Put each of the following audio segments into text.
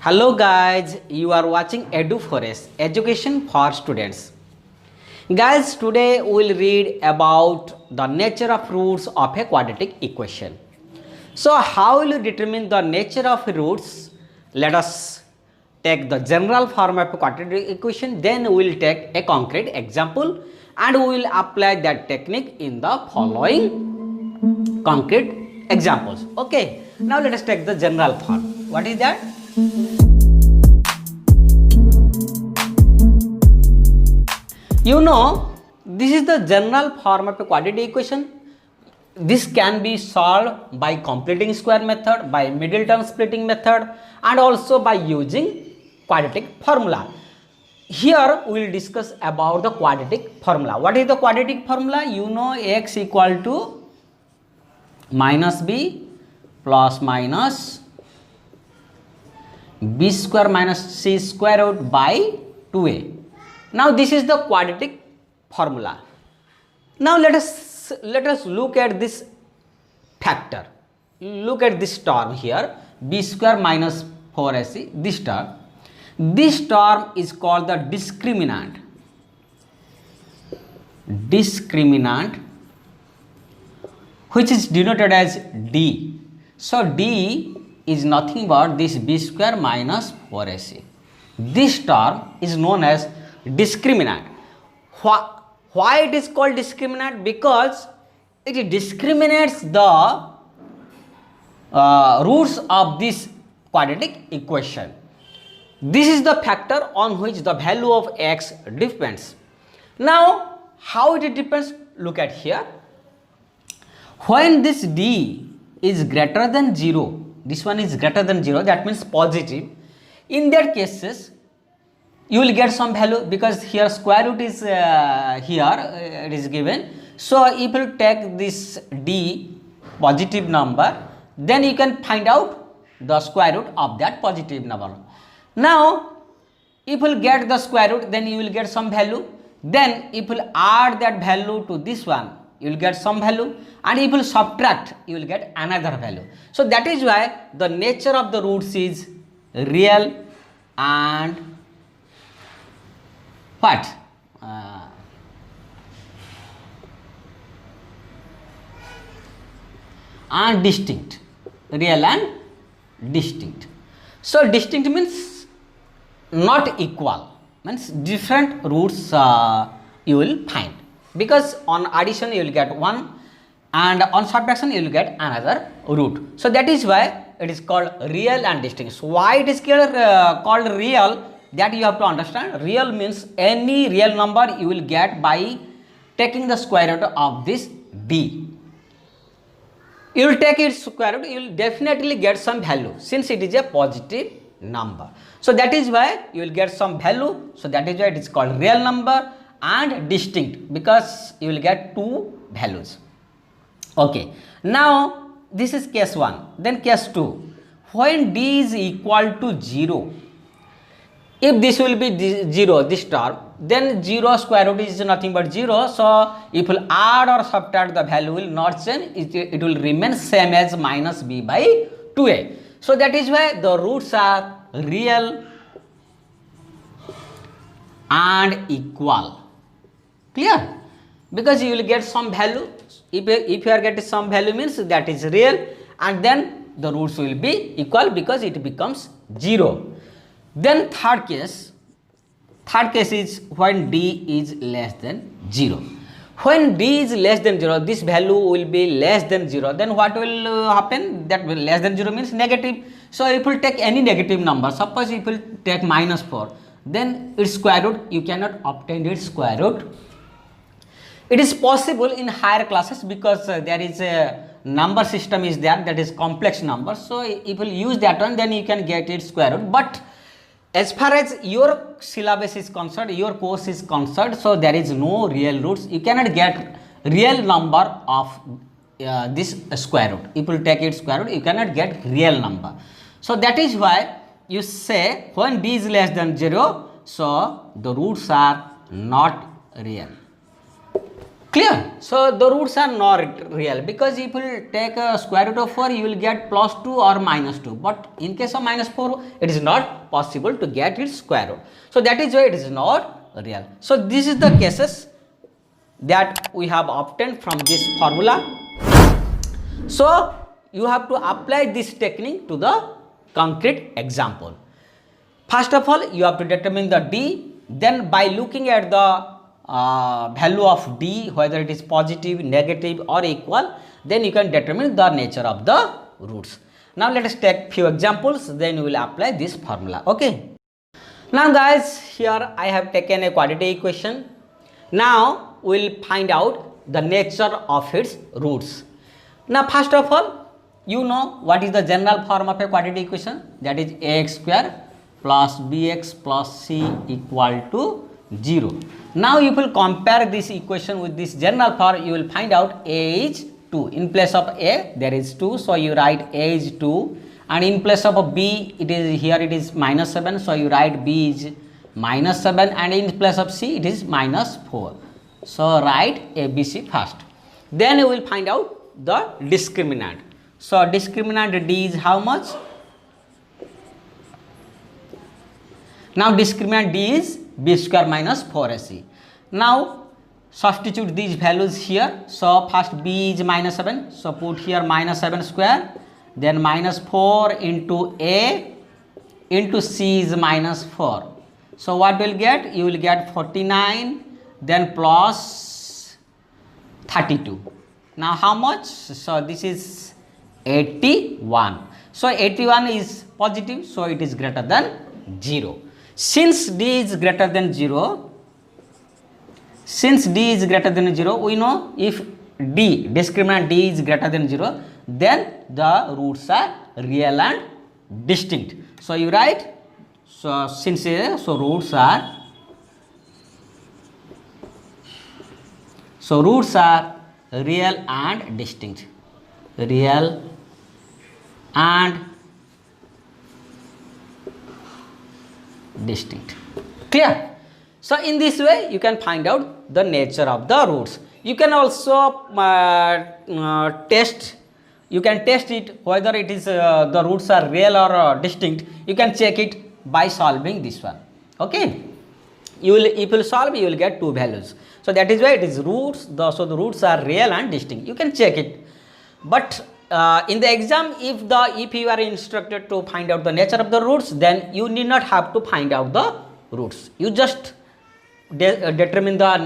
Hello guys, you are watching EduForest, Education for Students. Guys, today we will read about the nature of roots of a quadratic equation. So how will you determine the nature of roots? Let us take the general form of a quadratic equation, then we will take a concrete example and we will apply that technique in the following concrete examples. Okay, now let us take the general form. What is that? You know, this is the general form of a quadratic equation. This can be solved by completing square method, by middle term splitting method, and also by using quadratic formula. Here we will discuss about the quadratic formula. What is the quadratic formula? You know, x equal to minus b plus minus b square minus c square root by 2a. Now this is the quadratic formula. Now let us look at this factor. Look at this term here, b square minus 4ac, this term. This term is called the discriminant. Discriminant, which is denoted as d. So d is nothing but this b square minus 4ac. This term is known as discriminant. Why it is called discriminant? Because it discriminates the roots of this quadratic equation. This is the factor on which the value of x depends. Now, how it depends? Look at here. When this d is greater than 0, this one is greater than 0, that means positive. In that cases, you will get some value because here square root is it is given. So if you take this d positive number, then you can find out the square root of that positive number. Now if you get the square root, then you will get some value. Then if you add that value to this one, you will get some value, and if you subtract, you will get another value. So that is why the nature of the roots is real and what? And distinct. Real and distinct. So distinct means not equal, means different roots you will find, because on addition you will get one and on subtraction you will get another root. So that is why it is called real and distinct. So why it is called real? That you have to understand. Real means any real number you will get by taking the square root of this d. You will take its square root, you will definitely get some value since it is a positive number. So that is why you will get some value. So that is why it is called real number and distinct, because you will get two values. Okay. Now this is case 1. Then case 2. When d is equal to 0, if this will be 0, this term, then 0 square root is nothing but 0. So if you add or subtract, the value will not change. It will remain same as minus b by 2a. So that is why the roots are real and equal. Clear? Because you will get some value. If you are getting some value, means that is real, and then the roots will be equal because it becomes 0. Then third case is when d is less than 0. When d is less than 0, this value will be less than 0. Then what will happen? That will less than 0 means negative. So if you take any negative number, suppose if you take minus 4, then its square root, you cannot obtain its square root. It is possible in higher classes because there is a number system is there, that is complex number. So if you use that one, then you can get its square root. But as far as your syllabus is concerned, your course is concerned, so there is no real roots. You cannot get real number of this square root. If you take its square root, you cannot get real number. So that is why you say when d is less than 0, so the roots are not real. Clear? So the roots are not real, because if you take a square root of 4, you will get plus 2 or minus 2, but in case of minus 4, it is not possible to get its square root. So that is why it is not real. So this is the cases that we have obtained from this formula. So you have to apply this technique to the concrete example. First of all, you have to determine the D. Then by looking at the value of D, whether it is positive, negative or equal, then you can determine the nature of the roots. Now let us take few examples, then we will apply this formula. Okay. Now guys, here I have taken a quadratic equation. Now we will find out the nature of its roots. Now first of all, you know what is the general form of a quadratic equation, that is ax square plus bx plus c equal to 0. Now you will compare this equation with this general form, you will find out a is 2. In place of a there is 2, so you write a is 2, and in place of b it is here it is minus 7, so you write b is minus 7, and in place of c it is minus 4. So write ABC first. Then you will find out the discriminant. So discriminant D is how much? Now discriminant D is b square minus 4ac. Now substitute these values here. So first b is minus 7, so put here minus 7 square, then minus 4 into a into c is minus 4. So what will get? You will get 49, then plus 32. Now how much? So this is 81. So 81 is positive, so it is greater than 0. Since D is greater than 0, we know if D, discriminant D is greater than 0, then the roots are real and distinct. So you write, so since roots are real and distinct. Real and distinct. Clear? So in this way you can find out the nature of the roots. You can also test it whether it is the roots are real or distinct. You can check it by solving this one. Okay, if you solve, you will get two values. So that is why it is roots. So the roots are real and distinct. You can check it, but in the exam, if you are instructed to find out the nature of the roots, then you need not have to find out the roots. You just determine the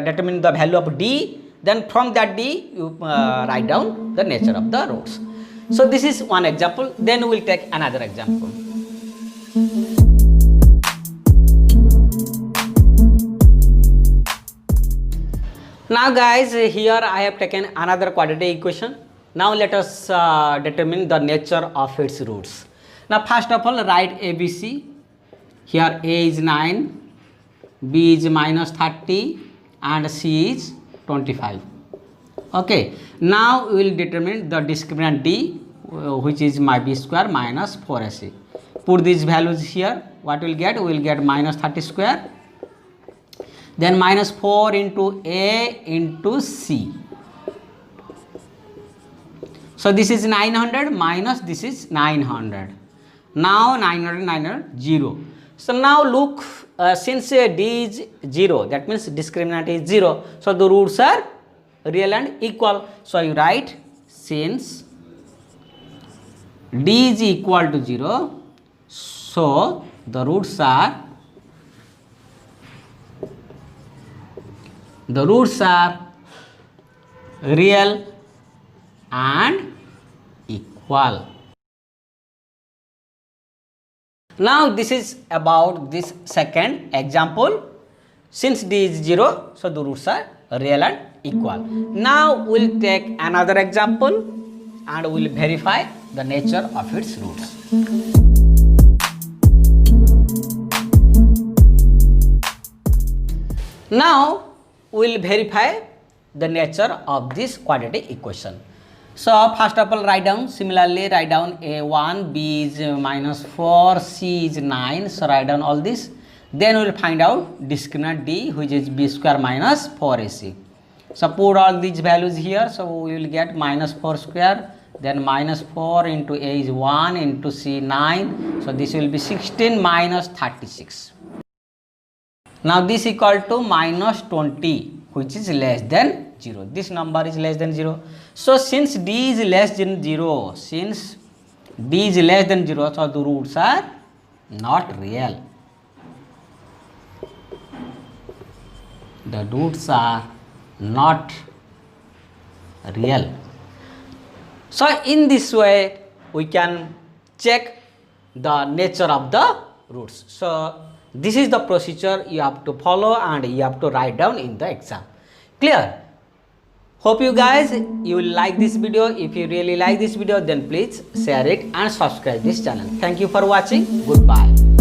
determine the value of D. Then from that D, you write down the nature of the roots. So this is one example. Then we will take another example. Now guys, here I have taken another quadratic equation. Now let us determine the nature of its roots. Now first of all, write ABC. Here A is 9, B is minus 30 and C is 25. Okay. Now we will determine the discriminant D, which is my b square minus 4ac. Put these values here. What we will get? We will get minus 30 square. Then minus 4 into A into C. So this is 900 minus this is 900. Now 900, 0. So now look, since D is 0, that means discriminant is 0. So the roots are real and equal. So you write, since D is equal to 0, so the roots are real and equal. Now this is about this second example. Since D is 0, so the roots are real and equal. Now we will take another example and we will verify the nature of its roots. Now we will verify the nature of this quadratic equation. So first of all, write down, similarly write down A1, B is minus 4, C is 9. So write down all this. Then we will find out discriminant D, which is b square minus 4ac. So put all these values here. So we will get minus 4 square, then minus 4 into a is 1 into c 9. So this will be 16 minus 36. Now this equal to minus 20, which is less than 0. This number is less than 0. So since d is less than 0, since d is less than 0, so the roots are not real. The roots are not real. So in this way we can check the nature of the roots. So this is the procedure you have to follow and you have to write down in the exam. Clear? Hope you guys you will like this video. If you really like this video, then please share it and subscribe this channel. Thank you for watching. Goodbye.